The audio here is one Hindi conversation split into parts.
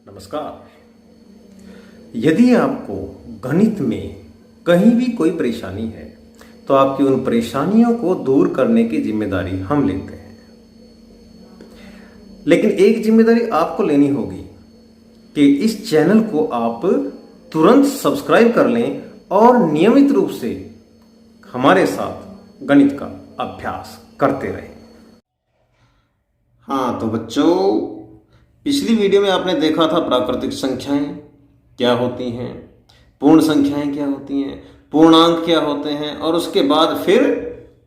नमस्कार। यदि आपको गणित में कहीं भी कोई परेशानी है तो आपकी उन परेशानियों को दूर करने की जिम्मेदारी हम लेते हैं। लेकिन एक जिम्मेदारी आपको लेनी होगी कि इस चैनल को आप तुरंत सब्सक्राइब कर लें और नियमित रूप से हमारे साथ गणित का अभ्यास करते रहें। हाँ तो बच्चों, पिछली वीडियो में आपने देखा था प्राकृतिक संख्याएं क्या होती हैं, पूर्ण संख्याएं क्या होती हैं, पूर्णांक क्या होते हैं और उसके बाद फिर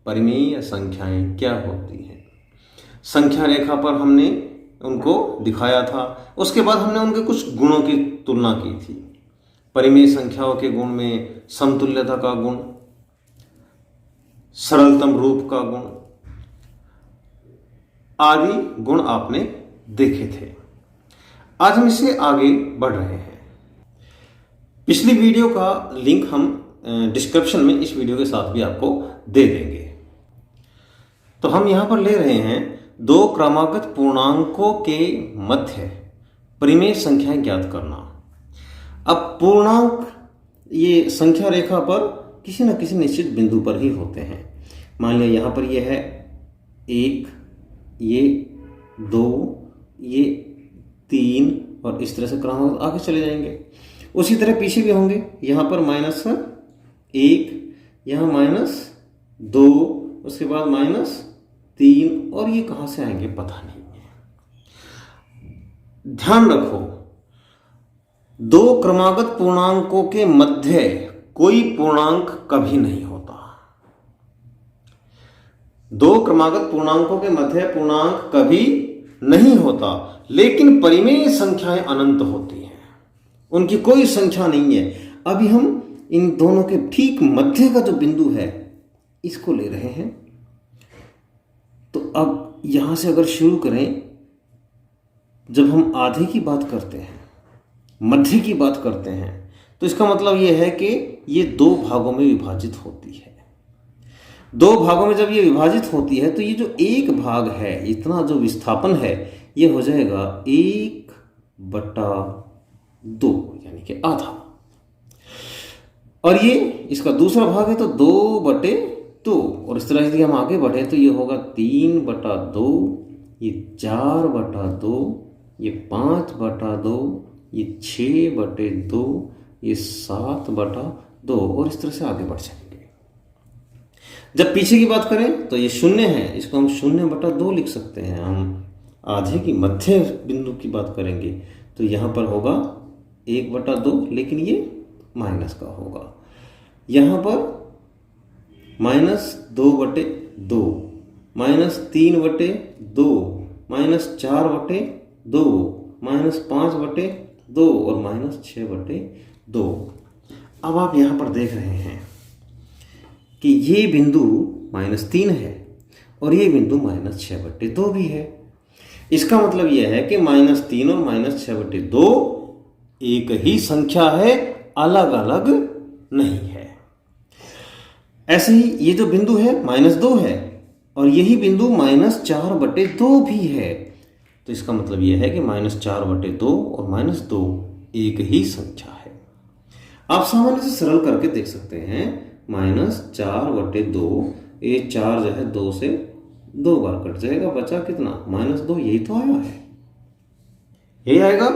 परिमेय संख्याएं क्या होती हैं। संख्या रेखा पर हमने उनको दिखाया था। उसके बाद हमने उनके कुछ गुणों की तुलना की थी। परिमेय संख्याओं के गुण में समतुल्यता का गुण, सरलतम रूप का गुण आदि गुण आपने देखे थे। आज हम इससे आगे बढ़ रहे हैं। पिछली वीडियो का लिंक हम डिस्क्रिप्शन में इस वीडियो के साथ भी आपको दे देंगे। तो हम यहां पर ले रहे हैं दो क्रमागत पूर्णांकों के मध्य परिमेय संख्याएं ज्ञात करना। अब पूर्णांक ये संख्या रेखा पर किसी न किसी निश्चित बिंदु पर ही होते हैं। मान लिया यहां पर ये है 1, ये 2, ये 3 और इस तरह से क्रमागत आगे चले जाएंगे। उसी तरह पीछे भी होंगे। यहाँ पर -1, यहाँ -2, उसके बाद -3 और ये कहाँ से आएंगे पता नहीं है। ध्यान रखो, दो क्रमागत पूर्णांकों के मध्य कोई पूर्णांक कभी नहीं होता। दो क्रमागत पूर्णांकों के मध्य पूर्णांक कभी नहीं होता, लेकिन परिमेय संख्याएं अनंत होती हैं। उनकी कोई संख्या नहीं है। अभी हम इन दोनों के ठीक मध्य का जो बिंदु है इसको ले रहे हैं। तो अब यहां से अगर शुरू करें, जब हम आधे की बात करते हैं, मध्य की बात करते हैं, तो इसका मतलब यह है कि ये दो भागों में विभाजित होती है। दो भागों में जब ये विभाजित होती है तो ये जो एक भाग है, इतना जो विस्थापन है, ये हो जाएगा 1/2 यानी कि आधा। और ये इसका दूसरा भाग है तो 2/2। और इस तरह से हम आगे बढ़े तो ये होगा 3/2, ये 4/2, ये 5/2, ये 6/2, ये 7/2 और इस तरह से आगे बढ़ जाएंगे। जब पीछे की बात करें तो ये 0 है, इसको हम 0/2 लिख सकते हैं। हम आधे की मध्य बिंदु की बात करेंगे तो यहाँ पर होगा 1/2, लेकिन ये माइनस का होगा। यहाँ पर -2/2, -3/2, -4/2, -5/2 और -6/2। अब आप यहाँ पर देख रहे हैं कि ये बिंदु -3 है और ये बिंदु -6/2 भी है। इसका मतलब यह है कि -3 और -6/2 एक ही संख्या है, अलग अलग नहीं है। ऐसे ही ये जो बिंदु है -2 है और यही बिंदु -4/2 भी है। तो इसका मतलब यह है कि -4/2 और -2 एक ही संख्या है। आप सामान्य से सरल करके देख सकते हैं। -4/2, ये 4 जो है 2 से 2 बार कट जाएगा, बचा कितना -2। यही तो आया है, यही आएगा।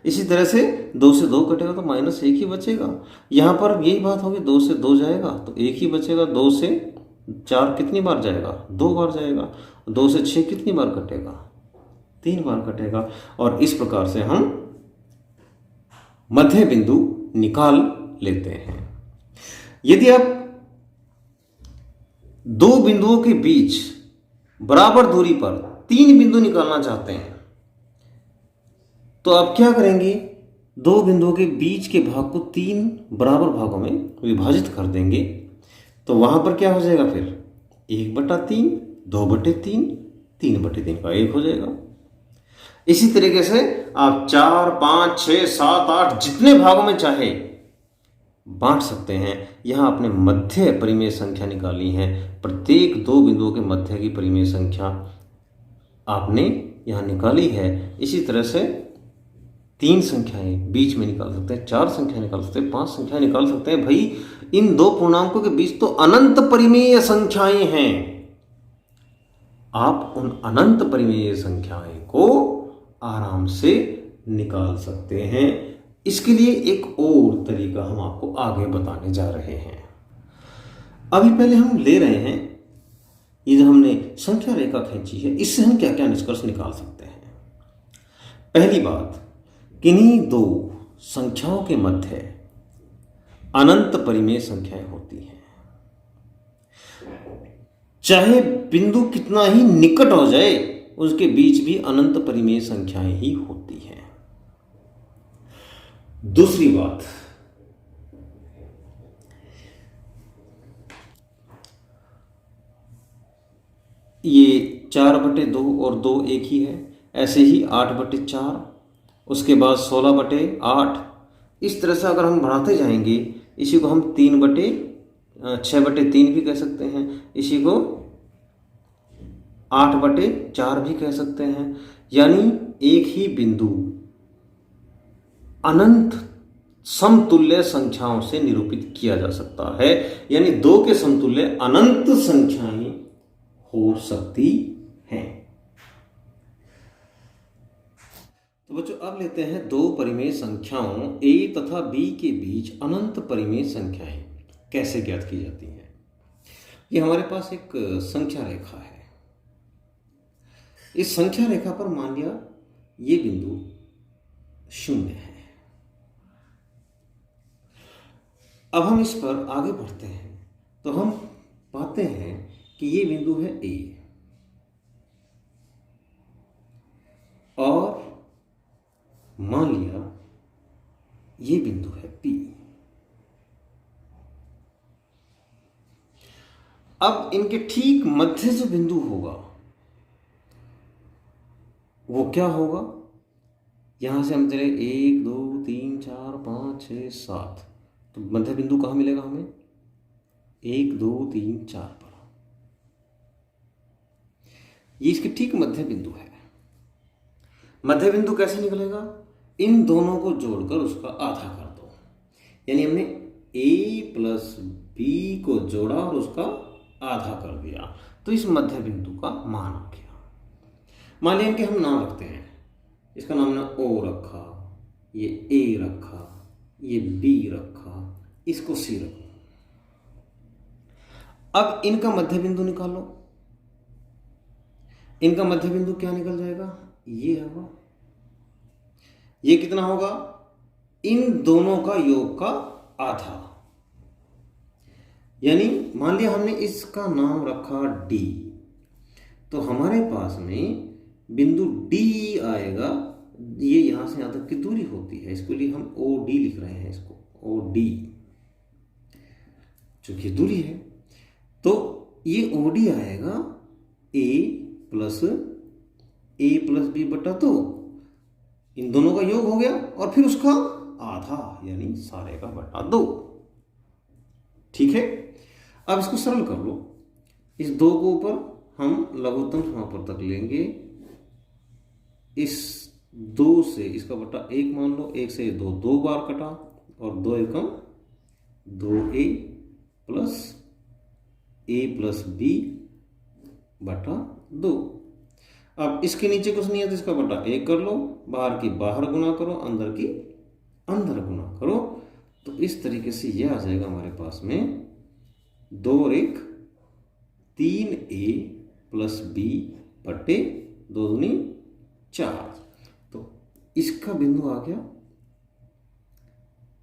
इसी तरह से 2 से 2 कटेगा तो -1 ही बचेगा। यहाँ पर यही बात होगी, 2 से 2 जाएगा तो 1 ही बचेगा। 2 से 4 कितनी बार जाएगा? 2 बार जाएगा। 2 से 6 कितनी बार कटेगा? 3 बार कटेगा। और इस प्रकार से हम मध्य बिंदु निकाल लेते हैं। यदि आप दो बिंदुओं के बीच बराबर दूरी पर 3 बिंदु निकालना चाहते हैं तो आप क्या करेंगे? दो बिंदुओं के बीच के भाग को 3 बराबर भागों में विभाजित कर देंगे। तो वहां पर क्या हो जाएगा फिर? 1/3, 2/3, 3/3 का 1 हो जाएगा। इसी तरीके से आप 4, 5, 6, 7, 8 जितने भागों में चाहे बांट सकते हैं। यहां आपने मध्य परिमेय संख्या निकाली है। प्रत्येक दो बिंदुओं के मध्य की परिमेय संख्या आपने यहां निकाली है। इसी तरह से 3 संख्याएं बीच में निकाल सकते हैं, 4 संख्याएं निकाल सकते हैं, 5 संख्याएं निकाल सकते हैं। भाई इन दो पूर्णांकों के बीच तो अनंत परिमेय संख्याएं हैं। आप उन अनंत परिमेय संख्याएं को आराम से निकाल सकते हैं। इसके लिए एक और तरीका हम आपको आगे बताने जा रहे हैं। अभी पहले हम ले रहे हैं, ये जो हमने संख्या रेखा खींची है, इससे हम क्या क्या निष्कर्ष निकाल सकते हैं। पहली बात, किन्हीं दो संख्याओं के मध्य अनंत परिमेय संख्याएं होती हैं। चाहे बिंदु कितना ही निकट हो जाए, उसके बीच भी अनंत परिमेय संख्याएं ही होती हैं। दूसरी बात, ये 4/2 और 2 एक ही है। ऐसे ही 8/4, उसके बाद 16/8। इस तरह से अगर हम बढ़ाते जाएंगे, इसी को हम 6/3 भी कह सकते हैं, इसी को 8/4 भी कह सकते हैं। यानी एक ही बिंदु अनंत समतुल्य संख्याओं से निरूपित किया जा सकता है। यानी 2 के समतुल्य अनंत संख्याएं हो सकती हैं। तो बच्चों अब लेते हैं 2 परिमेय संख्याओं a तथा b के बीच अनंत परिमेय संख्याएं कैसे ज्ञात की जाती हैं। ये हमारे पास एक संख्या रेखा है। इस संख्या रेखा पर मान लिया ये बिंदु 0 है। अब हम इस पर आगे बढ़ते हैं तो हम पाते हैं कि ये बिंदु है A और मान लिया ये बिंदु है P। अब इनके ठीक मध्य जो बिंदु होगा वो क्या होगा, यहां से हम चले 1 2 3 4 5 6 7, तो मध्य बिंदु कहां मिलेगा हमें, 1 2 3 4 पर। ये इसके ठीक मध्य बिंदु है। मध्य बिंदु कैसे निकलेगा, इन दोनों को जोड़कर उसका आधा कर दो। यानी हमने a प्लस b को जोड़ा और उसका आधा कर दिया, तो इस मध्य बिंदु का मान आ गया। मान लिया कि हम नाम रखते हैं, इसका नाम ने o रखा, ये a रखा, ये b रखा, इसको c रखो। अब इनका मध्य बिंदु निकालो। इनका मध्य बिंदु क्या निकल जाएगा, ये होगा। ये कितना होगा, इन दोनों का योग का आधा। यानी मान लिया हमने इसका नाम रखा D, तो हमारे पास में बिंदु D आएगा। ये यहां से यहां तक की दूरी होती है, इसके लिए हम OD लिख रहे हैं, इसको OD चूंकि दूरी है। तो ये OD आएगा A प्लस b बटा 2, इन दोनों का योग हो गया और फिर उसका आधा, यानी सारे का बटा 2। ठीक है, अब इसको सरल कर लो। इस 2 को ऊपर हम लघुत्तम समापन तक लेंगे। इस 2 से इसका बटा 1 मान लो, 1 से 2 2 बार कटा और 2 एकम 2a प्लस b बटा 2। अब इसके नीचे कुछ नहीं है तो इसका बटा 1 कर लो, बाहर की बाहर गुना करो, अंदर की अंदर गुना करो। तो इस तरीके से ये आ जाएगा हमारे पास में 2 और 1 3a प्लस b बटे 2 दूनी 4। तो इसका बिंदु आ गया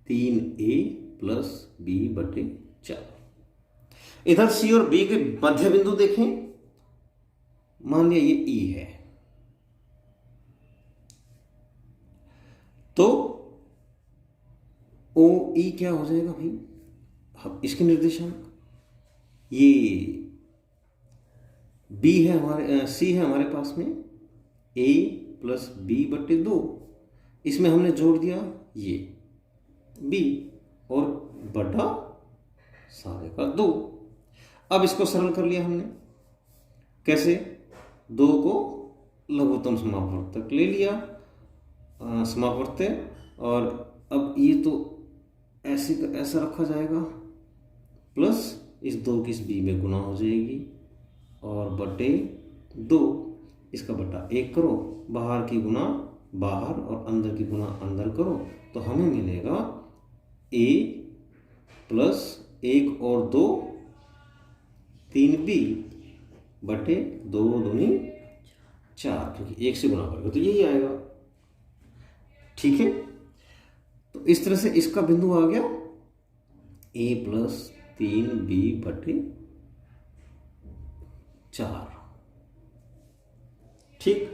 3a प्लस b बटे 4। इधर c और b के मध्य बिंदु देखें, मान लिया ये E है, तो OE क्या हो जाएगा भाई, अब इसके निर्देशांक, ये B है हमारे C है हमारे पास में A प्लस B बटे 2, इसमें हमने जोड़ दिया ये B और बटा सारे का 2। अब इसको सरल कर लिया हमने, कैसे, 2 को लघुत्तम समापन तक ले लिया समापवर्त्य, और अब ये तो ऐसे का ऐसा रखा जाएगा, प्लस इस 2 की इस b में गुना हो जाएगी, और बटे 2, इसका बटा 1 करो, बाहर की गुना बाहर और अंदर की गुना अंदर करो, तो हमें मिलेगा a प्लस 1 और 2 3b बटे 2 दूनी 4, क्योंकि 1 से गुना करोगे तो यही आएगा। ठीक है, तो इस तरह से इसका बिंदु आ गया a प्लस 3b बटे 4। ठीक,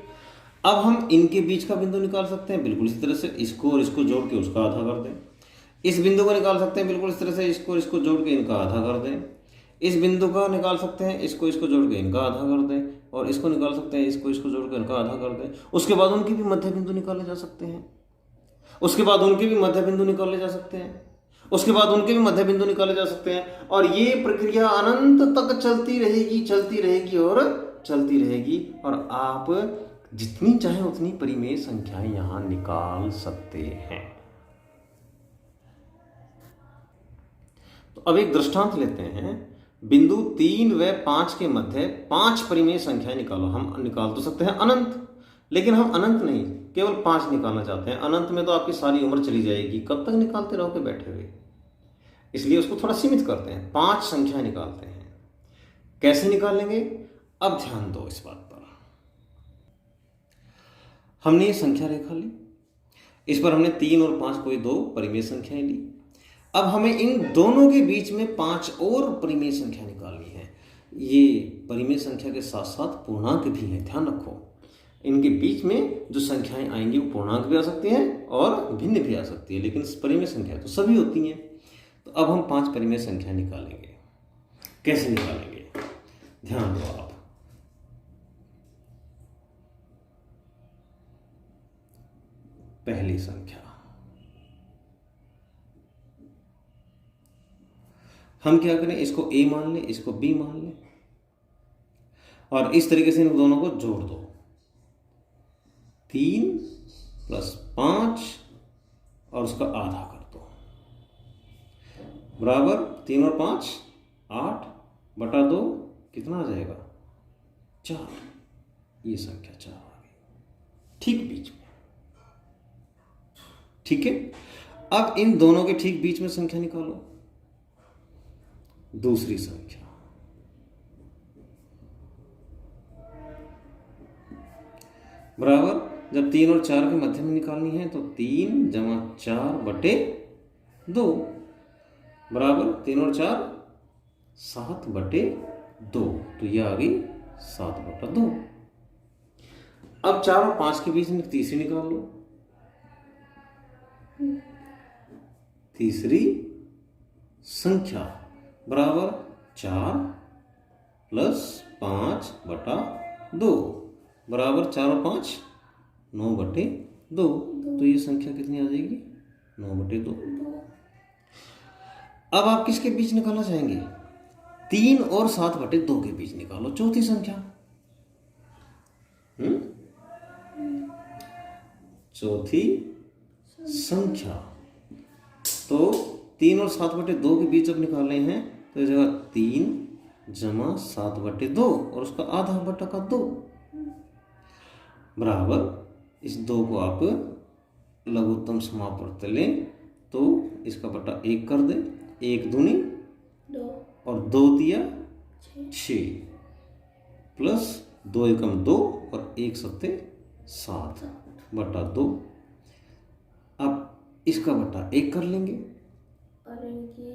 अब हम इनके बीच का बिंदु निकाल सकते हैं बिल्कुल इस तरह से, इसको और इसको जोड़ के उसका आधा कर दें। इस बिंदु को निकाल सकते हैं बिल्कुल इस तरह से, इसको और इसको जोड़ के इनका आधा कर दें। इस बिंदु का निकाल सकते हैं, इसको इसको जोड़ के इनका आधा कर दें, और इसको निकाल सकते हैं, इसको इसको जोड़ के इनका आधा कर दें। उसके बाद उनके भी मध्य बिंदु निकाले जा सकते हैं, उसके बाद उनके भी मध्य बिंदु निकाले जा सकते हैं, उसके बाद उनके भी मध्य बिंदु निकाले जा सकते हैं, और ये प्रक्रिया अनंत तक चलती रहेगी, चलती रहेगी और चलती रहेगी, और आप जितनी चाहे उतनी परिमेय संख्याएं यहां निकाल सकते हैं। तो अब एक दृष्टांत लेते हैं, बिंदु 3 व 5 के मध्य 5 परिमेय संख्याएं निकालो। हम निकाल तो सकते हैं अनंत, लेकिन हम अनंत नहीं, केवल 5 निकालना चाहते हैं। अनंत में तो आपकी सारी उम्र चली जाएगी, कब तक निकालते रहोगे बैठे हुए, इसलिए उसको थोड़ा सीमित करते हैं, 5 संख्याएं निकालते हैं। कैसे निकालेंगे, अब ध्यान दो इस बात पर। हमने ये संख्या रेखा ली, इस पर हमने 3 और 5 कोई 2 परिमेय संख्याएं ली। अब हमें इन दोनों के बीच में 5 और परिमेय संख्या निकालनी है। ये परिमेय संख्या के साथ साथ पूर्णांक भी है, ध्यान रखो। इनके बीच में जो संख्याएं आएंगी वो पूर्णांक भी आ सकती हैं और भिन्न भी आ सकती है, लेकिन परिमेय संख्या तो सभी होती हैं। तो अब हम 5 परिमेय संख्या निकालेंगे। कैसे निकालेंगे, ध्यान दो आप। पहली संख्या हम क्या करें, इसको a मान लें, इसको b मान लें, और इस तरीके से इन दोनों को जोड़ दो। 3 + 5 और उसका आधा कर दो, बराबर 3 और 5 8 बटा 2 कितना आ जाएगा 4। ये संख्या 4 आ गई, ठीक बीच में। ठीक है, अब इन दोनों के ठीक बीच में संख्या निकालो, दूसरी संख्या। बराबर, जब 3 और 4 के मध्य में निकालनी है तो 3 + 4 बटे 2, बराबर 3 और 4 7 बटे 2, तो यह आ गई 7 बटा 2। अब 4 और 5 के बीच में तीसरी निकाल लो, तीसरी संख्या, बराबर 4 + 5 बटा 2, बराबर 4 और 5 9 बटे 2, तो ये संख्या कितनी आ जाएगी 9 बटे 2। अब आप किसके बीच निकालना चाहेंगे, 3 और 7 बटे 2 के बीच निकालो, चौथी संख्या। चौथी संख्या, तो 3 और 7 बटे 2 के बीच जब निकालने हैं तो इस जगह 3 + 7 बटे 2 और उसका आधा बटा का 2, बराबर इस 2 को आप लघुत्तम समापवर्त्य लें तो इसका बटा 1 कर दें, 1 दूनी 2 और 2 तिया 6 प्लस 2 एकम 2 और 1 सत्ते 7 बटा 2। अब इसका बटा 1 कर लेंगे, और इनकी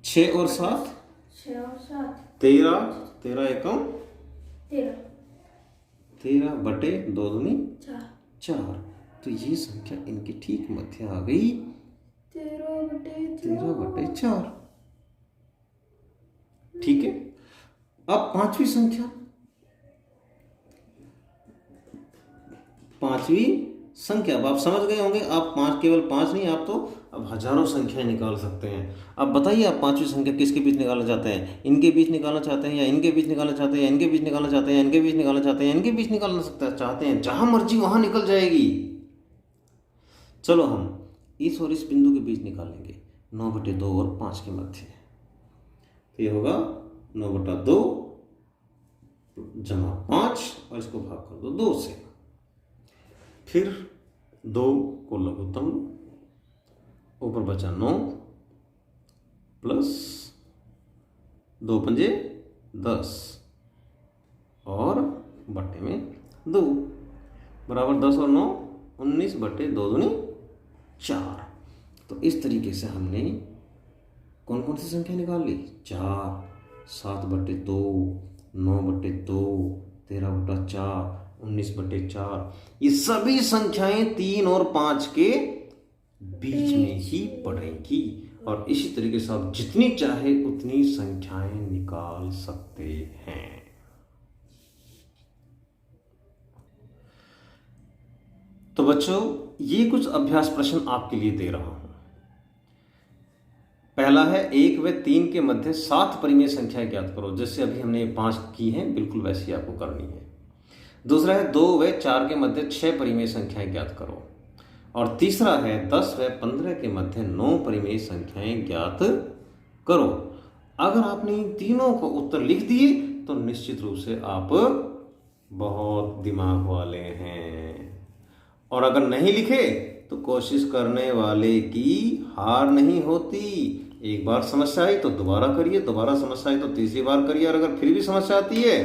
6 और 7 6 और 7 13, 13 एकम 13 13 बटे 2 दूनी 4, तो ये संख्या इनकी ठीक मध्य आ गई 13 बटे 4। ठीक है, अब पांचवी संख्या, अब आप समझ गए होंगे। आप केवल 5 नहीं, आप तो अब हजारों संख्याएं निकाल सकते हैं। अब बताइए, आप पांचवी संख्या किसके बीच निकालना चाहते हैं, इनके बीच निकालना चाहते हैं या इनके बीच निकालना चाहते हैं या इनके बीच निकालना चाहते हैं, इनके बीच निकालना चाहते हैं, इनके बीच निकालना चाहते हैं, जहां मर्जी वहां निकल जाएगी। चलो हम इस और इस बिंदु के बीच निकालेंगे 9/2 और 5 के मध्य। तो ये होगा 9/2 जमा 5 और इसको भाग कर दो 2 से। फिर 2 को लघुत्तम लो, ऊपर बचा 9 प्लस 2 पंजे 10 और बट्टे में 2 बराबर 10 और 9 19/2 दूनी 4। तो इस तरीके से हमने कौन कौन सी संख्या निकाल ली? 4, 7/2, 9/2, 13/4, 19/4। ये सभी संख्याएं 3 और 5 के बीच में ही पड़ेंगी और इसी तरीके से आप जितनी चाहे उतनी संख्याएं निकाल सकते हैं। तो बच्चों, ये कुछ अभ्यास प्रश्न आपके लिए दे रहा हूं। पहला है 1 व 3 के मध्य 7 परिमेय संख्याएं ज्ञात करो। जैसे अभी हमने 5 की हैं, बिल्कुल वैसी आपको करनी है। दूसरा है 2 व 4 के मध्य 6 परिमेय संख्याएं ज्ञात करो। और तीसरा है 10 व 15 के मध्य 9 परिमेय संख्याएं ज्ञात करो। अगर आपने इन तीनों को उत्तर लिख दिए तो निश्चित रूप से आप बहुत दिमाग वाले हैं, और अगर नहीं लिखे तो कोशिश करने वाले की हार नहीं होती। एक बार समस्या आई तो दोबारा करिए, दोबारा समस्या आई तो तीसरी बार करिए, और अगर फिर भी समस्या आती है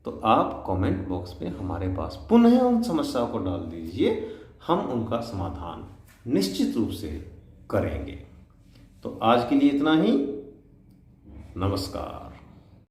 तो आप कमेंट बॉक्स में हमारे पास पुनः उन समस्याओं को डाल दीजिए, हम उनका समाधान निश्चित रूप से करेंगे। तो आज के लिए इतना ही। नमस्कार।